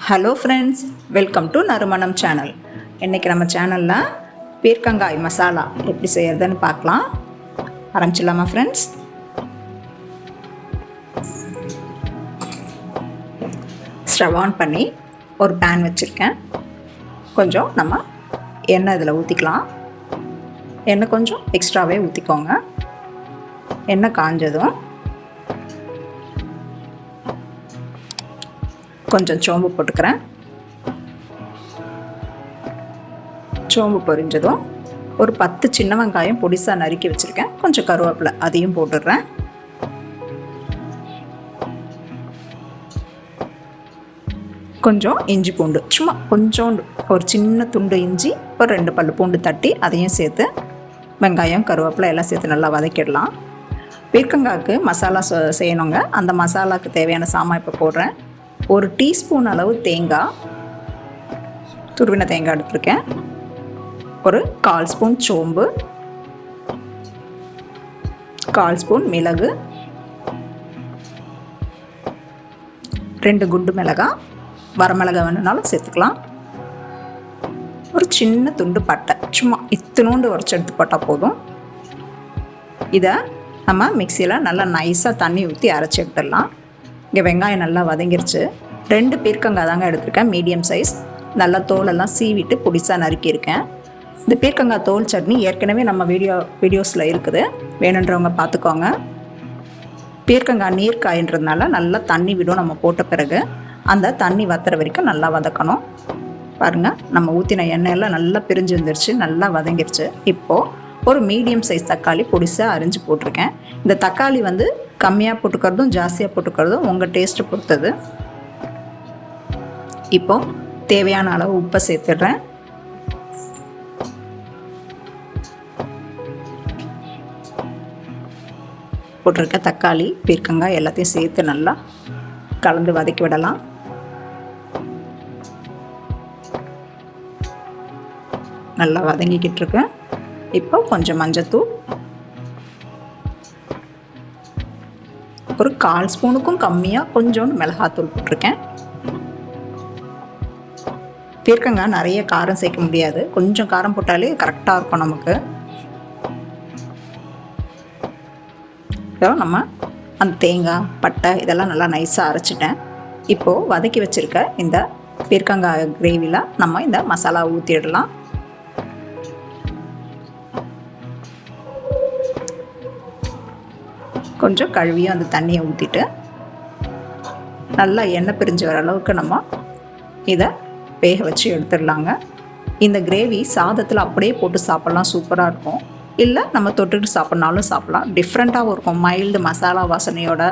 Hello friends, welcome to நறுமணம் channel. இன்றைக்கி நம்ம சேனலில் பீர்க்கங்காய் மசாலா எப்படி செய்கிறதுன்னு பார்க்கலாம். ஆரம்பிச்சிடலாமா ஃப்ரெண்ட்ஸ்? ஸ்டவ் ஆன் பண்ணி ஒரு பேன் வச்சுருக்கேன். கொஞ்சம் நம்ம எண்ணெய் இதில் ஊற்றிக்கலாம். எண்ணெய் கொஞ்சம் எக்ஸ்ட்ராவே ஊற்றிக்கோங்க. எண்ணெய் காஞ்சதும் கொஞ்சம் சோம்பு போட்டுக்கிறேன். சோம்பு பொரிஞ்சதும் ஒரு 10 சின்ன வெங்காயம் பொடிசாக நறுக்கி வச்சுருக்கேன். கொஞ்சம் கருவேப்பிலை அதையும் போட்டுடுறேன். கொஞ்சம் இஞ்சி பூண்டு, சும்மா கொஞ்சோண்டு ஒரு சின்ன துண்டு இஞ்சி, ஒரு 2 பல்லு பூண்டு தட்டி அதையும் சேர்த்து வெங்காயம் கருவேப்பிலை எல்லாம் சேர்த்து நல்லா வதக்கிடலாம். பீர்க்கங்காய்க்கு மசாலா செய்யணுங்க. அந்த மசாலாவுக்கு தேவையான சாமான் இப்போ போடுறேன். ஒரு டீஸ்பூன் அளவு தேங்காய், துருவின தேங்காய் எடுத்துருக்கேன். ஒரு 1/4 ஸ்பூன் சோம்பு, 1/4 ஸ்பூன் மிளகு, 2 குண்டு மிளகாய், வரமிளகாய் வேணுனாலும் சேர்த்துக்கலாம். ஒரு சின்ன துண்டு பட்டை, சும்மா இத்தினோண்டு உரைச்சி எடுத்து போட்டால் போதும். இதை நம்ம மிக்சியில் நல்லா நைஸாக தண்ணி ஊற்றி அரைச்சி எடுத்துடலாம். இங்கே வெங்காயம் நல்லா வதங்கிருச்சு. 2 பீர்க்கங்காய் தாங்க எடுத்திருக்கேன், மீடியம் சைஸ். நல்லா தோலெல்லாம் சீவிட்டு பொடிசாக நறுக்கியிருக்கேன். இந்த பீர்க்கங்காய் தோல் சட்னி ஏற்கனவே நம்ம வீடியோஸில் இருக்குது, வேணுன்றவங்க பார்த்துக்கோங்க. பீர்க்கங்காய் நீர்க்காயின்றதுனால நல்லா தண்ணி விடும். நம்ம போட்ட பிறகு அந்த தண்ணி வத்துற வரைக்கும் நல்லா வதக்கணும். பாருங்கள், நம்ம ஊற்றின எண்ணெயெல்லாம் நல்லா பிரிஞ்சு வந்துருச்சு, நல்லா வதங்கிருச்சு. இப்போது ஒரு மீடியம் சைஸ் தக்காளி பொடிசாக அரிஞ்சு போட்டிருக்கேன். இந்த தக்காளி கம்மியாக போட்டுக்கிறதும் ஜாஸ்தியாக போட்டுக்கிறதும் உங்கள் டேஸ்ட்டு பொறுத்தது. இப்போது தேவையான அளவு உப்பை சேர்த்துடுறேன். போட்டிருக்க தக்காளி பீர்க்கங்காய் எல்லாத்தையும் சேர்த்து நல்லா கலந்து வதக்கி விடலாம். நல்லா வதங்கிக்கிட்டு இருக்கேன். இப்போ கொஞ்சம் மஞ்சத்தூள், ஒரு 1/4 ஸ்பூனுக்கும் கம்மியாக கொஞ்சோண்டு மிளகாத்தூள் போட்டிருக்கேன். பீர்க்கங்காய் நிறைய காரம் சேர்க்க முடியாது, கொஞ்சம் காரம் போட்டாலே கரெக்டாக இருக்கும் நமக்கு. நம்ம அந்த தேங்காய் பட்டை இதெல்லாம் நல்லா நைஸாக அரைச்சிட்டேன். இப்போது வதக்கி வச்சுருக்க இந்த பீர்க்கங்காய் கிரேவியில் நம்ம இந்த மசாலா ஊற்றிடலாம். கொஞ்சம் கழுவியும் அந்த தண்ணியை ஊற்றிட்டு நல்லா எண்ணெய் பிரிஞ்சு வர அளவுக்கு நம்ம இதை வேக வச்சு எடுத்துடலாங்க. இந்த கிரேவி சாதத்தில் அப்படியே போட்டு சாப்பிட்லாம், சூப்பராக இருக்கும். இல்லை நம்ம தொட்டுட்டு சாப்பிட்னாலும் சாப்பிட்லாம், டிஃப்ரெண்ட்டாகவும் இருக்கும். மைல்டு மசாலா வாசனையோட.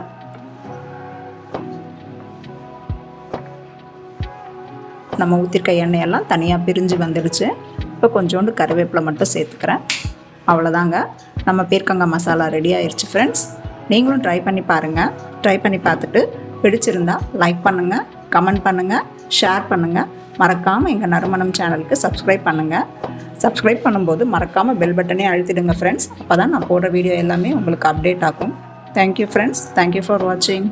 நம்ம ஊற்றிருக்க எண்ணெயெல்லாம் தனியாக பிரிஞ்சு வந்துடுச்சு. இப்போ கொஞ்சோண்டு கருவேப்பிலை மட்டும் சேர்த்துக்கிறேன். அவ்வளோதாங்க, நம்ம பீர்க்கங்காய் மசாலா ரெடி ஆயிடுச்சு ஃப்ரெண்ட்ஸ். நீங்களும் ட்ரை பண்ணி பாருங்கள். ட்ரை பண்ணி பார்த்துட்டு பிடிச்சிருந்தா லைக் பண்ணுங்கள், கமெண்ட் பண்ணுங்கள், ஷேர் பண்ணுங்கள். மறக்காமல் எங்கள் நறுமணம் சேனலுக்கு சப்ஸ்கிரைப் பண்ணுங்கள். சப்ஸ்கிரைப் பண்ணும்போது மறக்காமல் பெல் பட்டனே அழுத்திடுங்க ஃப்ரெண்ட்ஸ். அப்போ தான் நான் போடுற வீடியோ எல்லாமே உங்களுக்கு அப்டேட் ஆகும். தேங்க்யூ ஃப்ரெண்ட்ஸ், தேங்க்யூ ஃபார் வாட்சிங்.